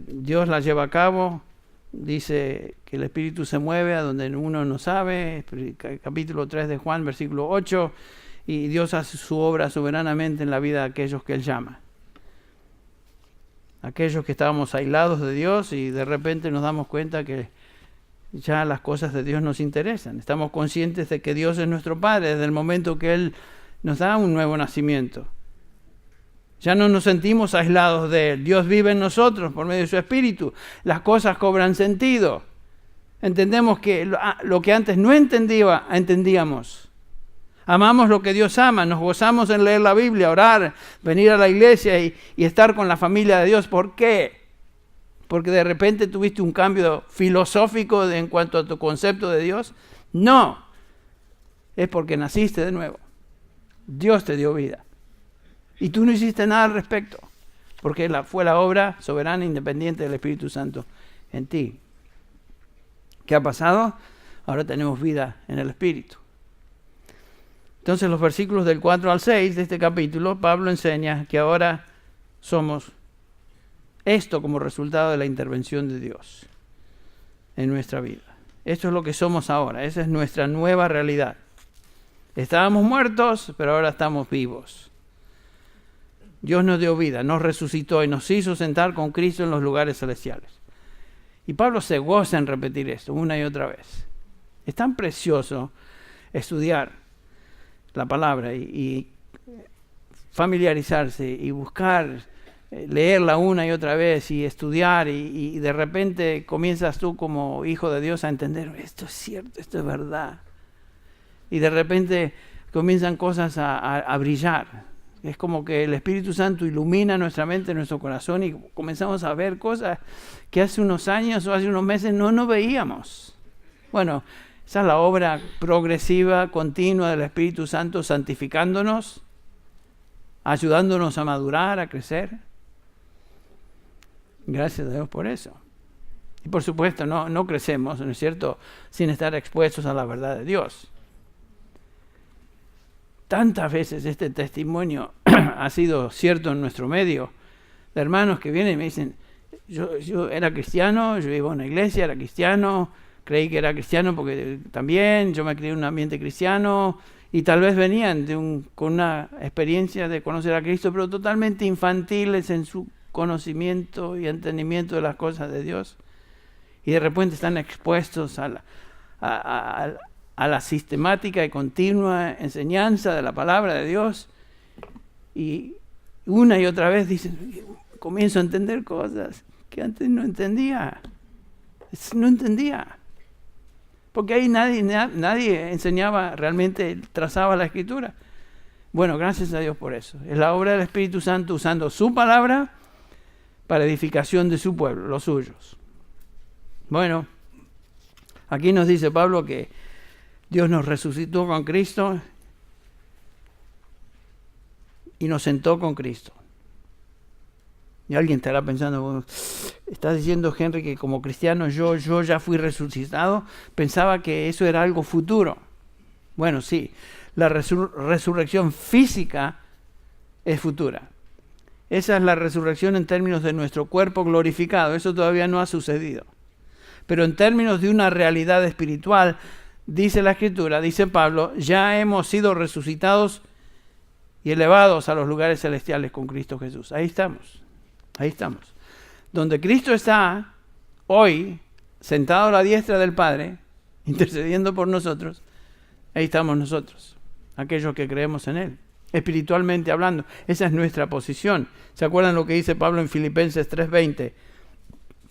Dios la lleva a cabo. Dice que el Espíritu se mueve a donde uno no sabe. Capítulo 3 de Juan, versículo 8. Y Dios hace su obra soberanamente en la vida de aquellos que Él llama. Aquellos que estábamos aislados de Dios y de repente nos damos cuenta que ya las cosas de Dios nos interesan. Estamos conscientes de que Dios es nuestro Padre desde el momento que Él nos da un nuevo nacimiento. Ya no nos sentimos aislados de Él. Dios vive en nosotros por medio de su Espíritu. Las cosas cobran sentido. Entendemos que lo que antes no entendíamos. Amamos lo que Dios ama. Nos gozamos en leer la Biblia, orar, venir a la iglesia y estar con la familia de Dios. ¿Por qué? Porque de repente tuviste un cambio filosófico en cuanto a tu concepto de Dios. No. Es porque naciste de nuevo. Dios te dio vida. Y tú no hiciste nada al respecto, porque fue la obra soberana e independiente del Espíritu Santo en ti. ¿Qué ha pasado? Ahora tenemos vida en el Espíritu. Entonces, los versículos del 4 al 6 de este capítulo, Pablo enseña que ahora somos esto como resultado de la intervención de Dios en nuestra vida. Esto es lo que somos ahora, esa es nuestra nueva realidad. Estábamos muertos, pero ahora estamos vivos. Dios nos dio vida, nos resucitó y nos hizo sentar con Cristo en los lugares celestiales. Y Pablo se goza en repetir esto una y otra vez. Es tan precioso estudiar la palabra y familiarizarse y buscar, leerla una y otra vez y estudiar y de repente comienzas tú como hijo de Dios a entender, esto es cierto, esto es verdad. Y de repente comienzan cosas a brillar. Es como que el Espíritu Santo ilumina nuestra mente, nuestro corazón y comenzamos a ver cosas que hace unos años o hace unos meses no veíamos. Bueno, esa es la obra progresiva, continua del Espíritu Santo santificándonos, ayudándonos a madurar, a crecer. Gracias a Dios por eso. Y por supuesto no crecemos, ¿no es cierto?, sin estar expuestos a la verdad de Dios. Tantas veces este testimonio ha sido cierto en nuestro medio, de hermanos que vienen y me dicen, yo era cristiano, yo iba a una iglesia, era cristiano, creí que era cristiano porque también yo me crié en un ambiente cristiano y tal vez venían con una experiencia de conocer a Cristo, pero totalmente infantiles en su conocimiento y entendimiento de las cosas de Dios. Y de repente están expuestos a a la sistemática y continua enseñanza de la palabra de Dios, y una y otra vez dicen, comienzo a entender cosas que antes no entendía. No entendía. Porque ahí nadie enseñaba realmente, trazaba la Escritura. Bueno, gracias a Dios por eso. Es la obra del Espíritu Santo usando su palabra para edificación de su pueblo, los suyos. Bueno, aquí nos dice Pablo que Dios nos resucitó con Cristo y nos sentó con Cristo. Y alguien estará pensando, bueno, ¿estás diciendo, Henry, que como cristiano yo ya fui resucitado? Pensaba que eso era algo futuro. Bueno, sí, la resurrección física es futura. Esa es la resurrección en términos de nuestro cuerpo glorificado. Eso todavía no ha sucedido. Pero en términos de una realidad espiritual, dice la Escritura, dice Pablo, ya hemos sido resucitados y elevados a los lugares celestiales con Cristo Jesús. Ahí estamos. Ahí estamos. Donde Cristo está hoy, sentado a la diestra del Padre, intercediendo por nosotros, ahí estamos nosotros, aquellos que creemos en Él, espiritualmente hablando. Esa es nuestra posición. ¿Se acuerdan lo que dice Pablo en Filipenses 3:20?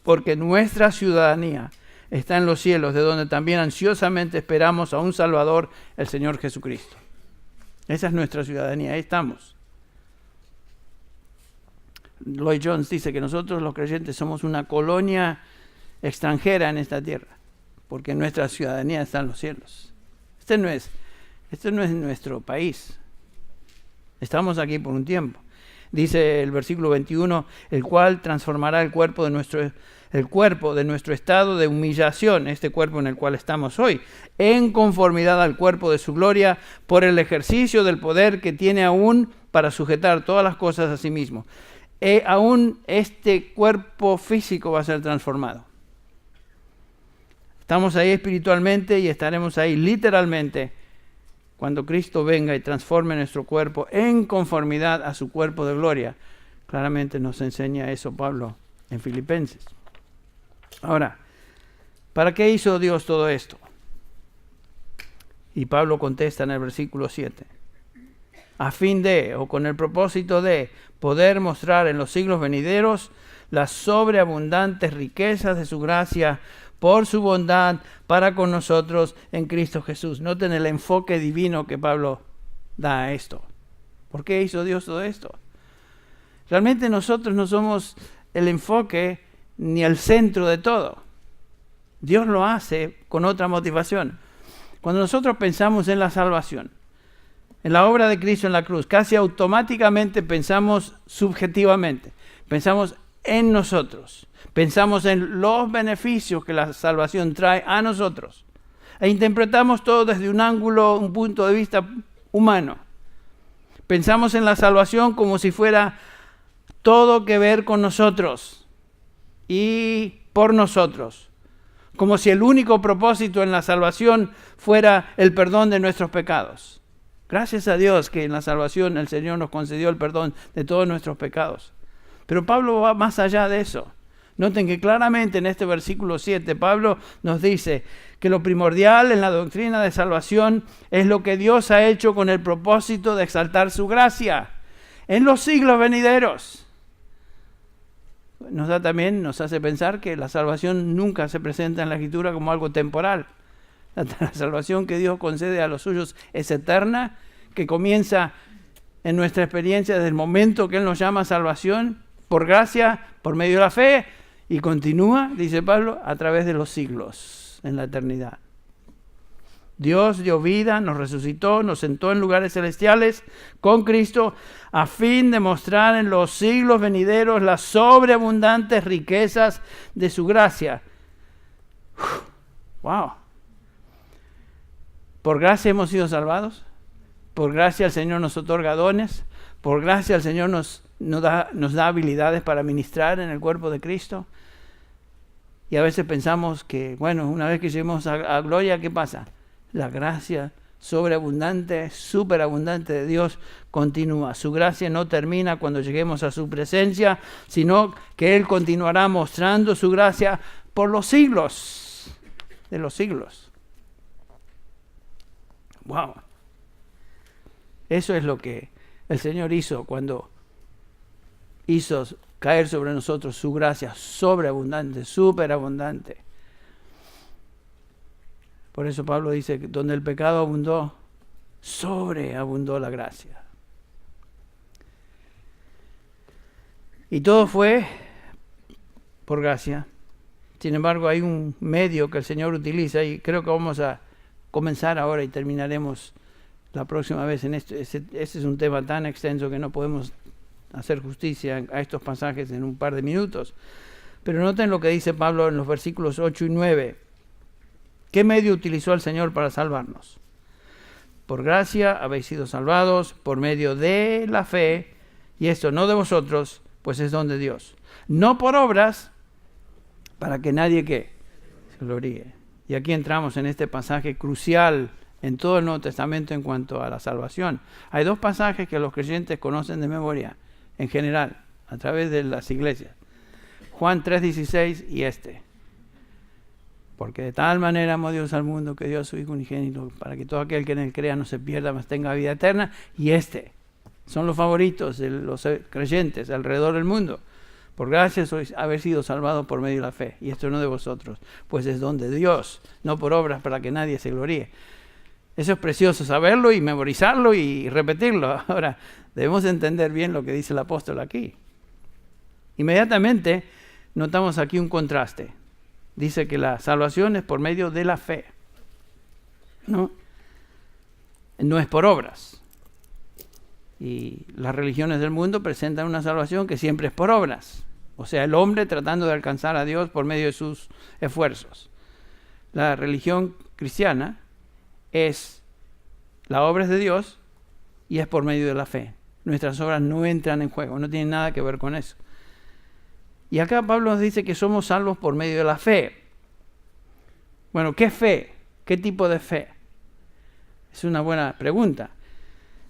Porque nuestra ciudadanía está en los cielos, de donde también ansiosamente esperamos a un Salvador, el Señor Jesucristo. Esa es nuestra ciudadanía, ahí estamos. Lloyd Jones dice que nosotros los creyentes somos una colonia extranjera en esta tierra, porque nuestra ciudadanía está en los cielos. Este no es nuestro país. Estamos aquí por un tiempo. Dice el versículo 21, el cual transformará el cuerpo de nuestro estado de humillación, este cuerpo en el cual estamos hoy, en conformidad al cuerpo de su gloria, por el ejercicio del poder que tiene aún para sujetar todas las cosas a sí mismo. Aún este cuerpo físico va a ser transformado. Estamos ahí espiritualmente y estaremos ahí literalmente cuando Cristo venga y transforme nuestro cuerpo en conformidad a su cuerpo de gloria. Claramente nos enseña eso Pablo en Filipenses. Ahora, ¿para qué hizo Dios todo esto? Y Pablo contesta en el versículo 7. A fin de, o con el propósito de, poder mostrar en los siglos venideros las sobreabundantes riquezas de su gracia por su bondad para con nosotros en Cristo Jesús. Noten el enfoque divino que Pablo da a esto. ¿Por qué hizo Dios todo esto? Realmente nosotros no somos el enfoque ni el centro de todo. Dios lo hace con otra motivación. Cuando nosotros pensamos en la salvación, en la obra de Cristo en la cruz, casi automáticamente pensamos subjetivamente, pensamos en nosotros, pensamos en los beneficios que la salvación trae a nosotros e interpretamos todo desde un punto de vista humano. Pensamos en la salvación como si fuera todo que ver con nosotros y por nosotros, como si el único propósito en la salvación fuera el perdón de nuestros pecados. Gracias a Dios que en la salvación el Señor nos concedió el perdón de todos nuestros pecados. Pero Pablo va más allá de eso. Noten que claramente en este versículo 7 Pablo nos dice que lo primordial en la doctrina de salvación es lo que Dios ha hecho con el propósito de exaltar su gracia en los siglos venideros. Nos hace pensar que la salvación nunca se presenta en la Escritura como algo temporal. La salvación que Dios concede a los suyos es eterna, que comienza en nuestra experiencia desde el momento que Él nos llama salvación, por gracia, por medio de la fe, y continúa, dice Pablo, a través de los siglos, en la eternidad. Dios dio vida, nos resucitó, nos sentó en lugares celestiales con Cristo, a fin de mostrar en los siglos venideros las sobreabundantes riquezas de su gracia. ¡Wow! Por gracia hemos sido salvados, por gracia el Señor nos otorga dones, por gracia el Señor nos da habilidades para ministrar en el cuerpo de Cristo. Y a veces pensamos que, bueno, una vez que lleguemos a gloria, ¿qué pasa? La gracia sobreabundante, superabundante de Dios continúa. Su gracia no termina cuando lleguemos a su presencia, sino que Él continuará mostrando su gracia por los siglos de los siglos. ¡Wow! Eso es lo que el Señor hizo cuando hizo caer sobre nosotros su gracia sobreabundante, superabundante. Por eso Pablo dice que donde el pecado abundó, sobreabundó la gracia. Y todo fue por gracia. Sin embargo, hay un medio que el Señor utiliza y creo que vamos a comenzar ahora y terminaremos la próxima vez en esto. Este es un tema tan extenso que no podemos hacer justicia a estos pasajes en un par de minutos. Pero noten lo que dice Pablo en los versículos 8 y 9. ¿Qué medio utilizó el Señor para salvarnos? Por gracia habéis sido salvados por medio de la fe, y esto no de vosotros, pues es don de Dios. No por obras, para que nadie ¿qué? Se gloríe. Y aquí entramos en este pasaje crucial en todo el Nuevo Testamento en cuanto a la salvación. Hay dos pasajes que los creyentes conocen de memoria, en general, a través de las iglesias. Juan 3:16 y este. Porque de tal manera amó Dios al mundo que dio a su Hijo unigénito, para que todo aquel que en él crea no se pierda, mas tenga vida eterna. Y este. Son los favoritos de los creyentes alrededor del mundo. Por gracia sois haber sido salvados por medio de la fe. Y esto no de vosotros, pues es don de Dios, no por obras para que nadie se gloríe. Eso es precioso, saberlo y memorizarlo y repetirlo. Ahora, debemos entender bien lo que dice el apóstol aquí. Inmediatamente notamos aquí un contraste. Dice que la salvación es por medio de la fe. No es por obras. Y las religiones del mundo presentan una salvación que siempre es por obras. O sea, el hombre tratando de alcanzar a Dios por medio de sus esfuerzos. La religión cristiana es la obra es de Dios y es por medio de la fe. Nuestras obras no entran en juego, no tienen nada que ver con eso. Y acá Pablo nos dice que somos salvos por medio de la fe. Bueno, ¿qué fe? ¿Qué tipo de fe? Es una buena pregunta.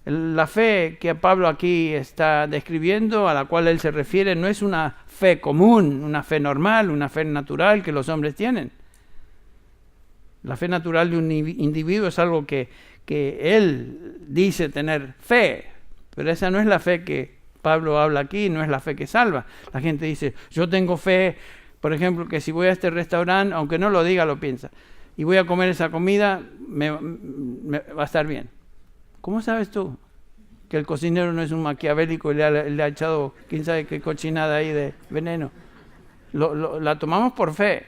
La fe que Pablo aquí está describiendo, a la cual él se refiere, no es una fe común, una fe normal, una fe natural que los hombres tienen. La fe natural de un individuo es algo que él dice tener fe, pero esa no es la fe que Pablo habla aquí, no es la fe que salva. La gente dice, yo tengo fe, por ejemplo, que si voy a este restaurante, aunque no lo diga, lo piensa, y voy a comer esa comida, me va a estar bien. ¿Cómo sabes tú que el cocinero no es un maquiavélico y le ha echado quién sabe qué cochinada ahí de veneno? La tomamos por fe.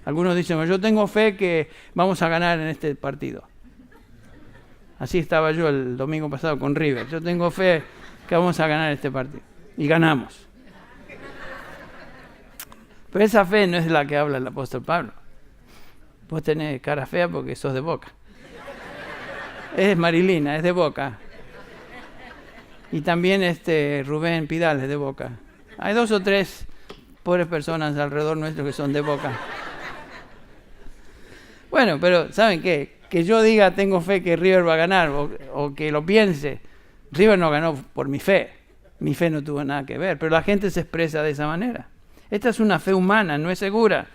Algunos dicen, yo tengo fe que vamos a ganar en este partido. Así estaba yo el domingo pasado con River. Yo tengo fe que vamos a ganar este partido. Y ganamos. Pero esa fe no es la que habla el apóstol Pablo. Vos tenés cara fea porque sos de Boca. Es Marilina, es de Boca. Y también Rubén Pidal es de Boca. Hay 2 o 3 pobres personas alrededor nuestro que son de Boca. Bueno, pero ¿saben qué? Que yo diga tengo fe que River va a ganar o que lo piense. River no ganó por mi fe. Mi fe no tuvo nada que ver. Pero la gente se expresa de esa manera. Esta es una fe humana, no es segura.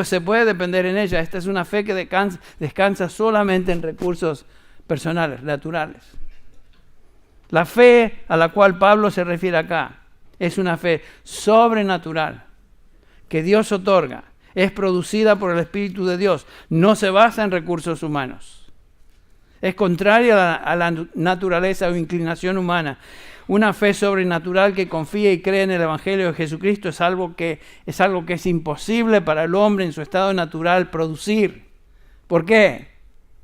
Se puede depender en ella. Esta es una fe que descansa solamente en recursos personales, naturales. La fe a la cual Pablo se refiere acá es una fe sobrenatural que Dios otorga. Es producida por el Espíritu de Dios. No se basa en recursos humanos. Es contraria a la naturaleza o inclinación humana. Una fe sobrenatural que confía y cree en el Evangelio de Jesucristo es algo que es imposible para el hombre en su estado natural producir. ¿Por qué?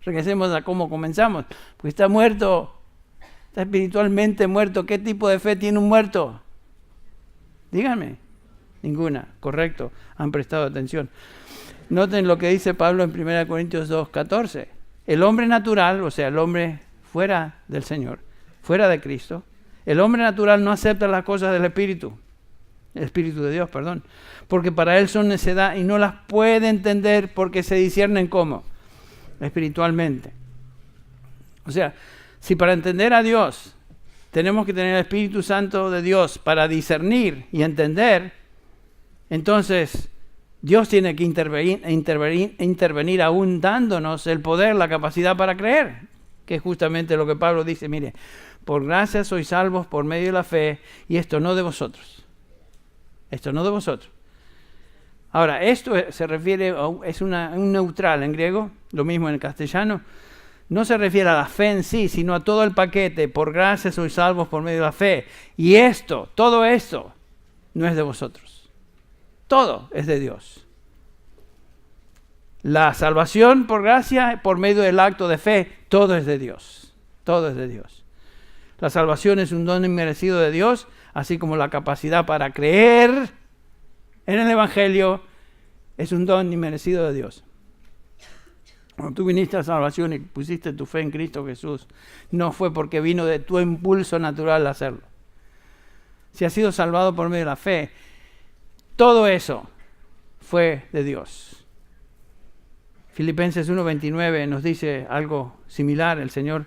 Regresemos a cómo comenzamos. Porque está muerto, está espiritualmente muerto. ¿Qué tipo de fe tiene un muerto? Díganme. Ninguna, correcto, han prestado atención. Noten lo que dice Pablo en 1 Corintios 2:14. El hombre natural, o sea, el hombre fuera del Señor, fuera de Cristo, el hombre natural no acepta las cosas del Espíritu, el Espíritu de Dios, perdón, porque para él son necedad y no las puede entender porque se disciernen ¿cómo? Espiritualmente. O sea, si para entender a Dios tenemos que tener el Espíritu Santo de Dios para discernir y entender, entonces Dios tiene que intervenir aún dándonos el poder, la capacidad para creer, que es justamente lo que Pablo dice, mire, por gracia sois salvos por medio de la fe, y esto no de vosotros. Esto no de vosotros. Ahora, esto se refiere, es un neutral en griego, lo mismo en el castellano. No se refiere a la fe en sí, sino a todo el paquete. Por gracia sois salvos por medio de la fe. Y esto, todo esto, no es de vosotros. Todo es de Dios. La salvación por gracia, por medio del acto de fe, todo es de Dios. Todo es de Dios. La salvación es un don inmerecido de Dios, así como la capacidad para creer en el Evangelio es un don inmerecido de Dios. Cuando tú viniste a salvación y pusiste tu fe en Cristo Jesús, no fue porque vino de tu impulso natural a hacerlo. Si has sido salvado por medio de la fe, todo eso fue de Dios. Filipenses 1:29 nos dice algo similar. El Señor,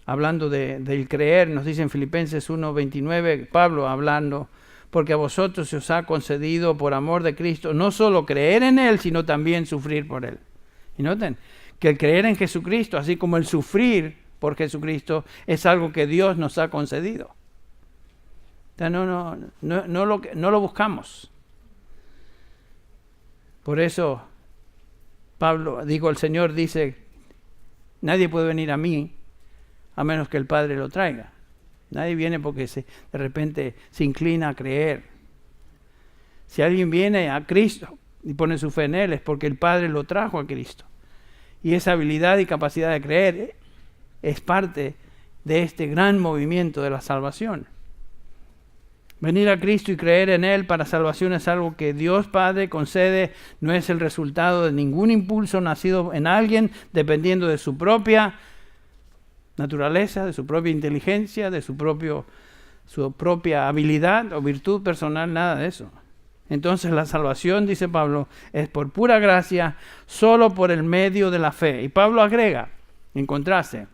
hablando del creer, nos dice en Filipenses 1:29, Pablo hablando, porque a vosotros se os ha concedido por amor de Cristo no solo creer en Él, sino también sufrir por Él. Y noten que el creer en Jesucristo, así como el sufrir por Jesucristo, es algo que Dios nos ha concedido. O sea, no lo buscamos. Por eso el Señor dice, nadie puede venir a mí a menos que el Padre lo traiga. Nadie viene porque de repente se inclina a creer. Si alguien viene a Cristo y pone su fe en Él, es porque el Padre lo trajo a Cristo. Y esa habilidad y capacidad de creer es parte de este gran movimiento de la salvación. Venir a Cristo y creer en Él para salvación es algo que Dios Padre concede, no es el resultado de ningún impulso nacido en alguien, dependiendo de su propia naturaleza, de su propia inteligencia, de su propia habilidad o virtud personal, nada de eso. Entonces la salvación, dice Pablo, es por pura gracia, solo por el medio de la fe. Y Pablo agrega, en contraste,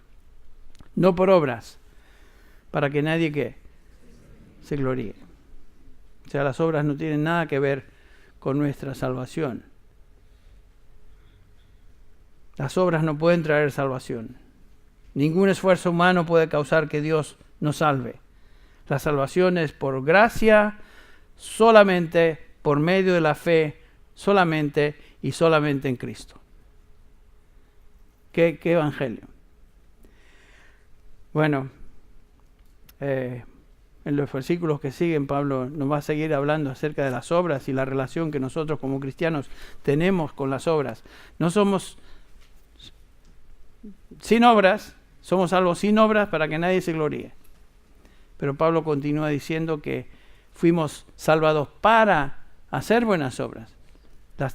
no por obras, para que nadie se gloríe. O sea, las obras no tienen nada que ver con nuestra salvación. Las obras no pueden traer salvación. Ningún esfuerzo humano puede causar que Dios nos salve. La salvación es por gracia, solamente por medio de la fe, solamente y solamente en Cristo. ¿Qué evangelio? Bueno, en los versículos que siguen, Pablo nos va a seguir hablando acerca de las obras y la relación que nosotros como cristianos tenemos con las obras. No somos sin obras, somos salvos sin obras para que nadie se gloríe. Pero Pablo continúa diciendo que fuimos salvados para hacer buenas obras, las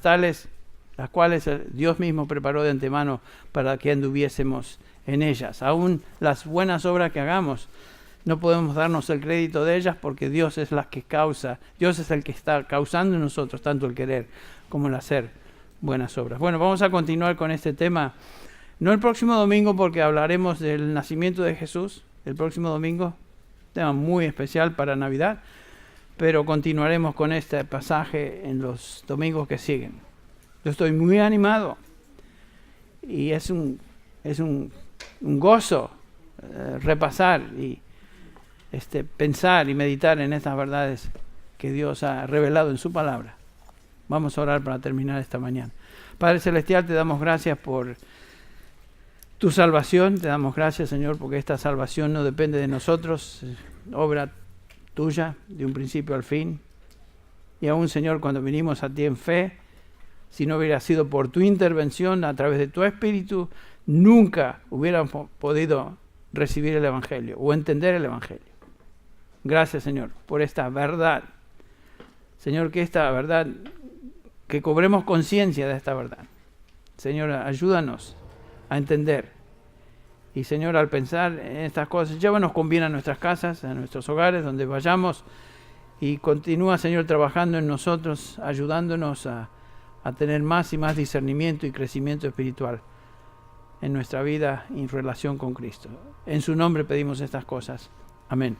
cuales Dios mismo preparó de antemano para que anduviésemos en ellas. Aún las buenas obras que hagamos, no podemos darnos el crédito de ellas porque Dios es el que está causando en nosotros tanto el querer como el hacer buenas obras. Bueno, vamos a continuar con este tema, no el próximo domingo porque hablaremos del nacimiento de Jesús, el próximo domingo, tema muy especial para Navidad, pero continuaremos con este pasaje en los domingos que siguen. Yo estoy muy animado y es un gozo repasar y pensar y meditar en estas verdades que Dios ha revelado en su palabra. Vamos a orar para terminar esta mañana. Padre Celestial, te damos gracias por tu salvación. Te damos gracias, Señor, porque esta salvación no depende de nosotros, es obra tuya de un principio al fin. Y aún, Señor, cuando vinimos a ti en fe, si no hubiera sido por tu intervención a través de tu Espíritu, nunca hubiéramos podido recibir el Evangelio o entender el Evangelio. Gracias, Señor, por esta verdad. Señor, que esta verdad, que cobremos conciencia de esta verdad. Señor, ayúdanos a entender. Y Señor, al pensar en estas cosas, llévanos con bien a nuestras casas, a nuestros hogares, donde vayamos. Y continúa, Señor, trabajando en nosotros, ayudándonos a tener más y más discernimiento y crecimiento espiritual en nuestra vida en relación con Cristo. En su nombre pedimos estas cosas. Amén.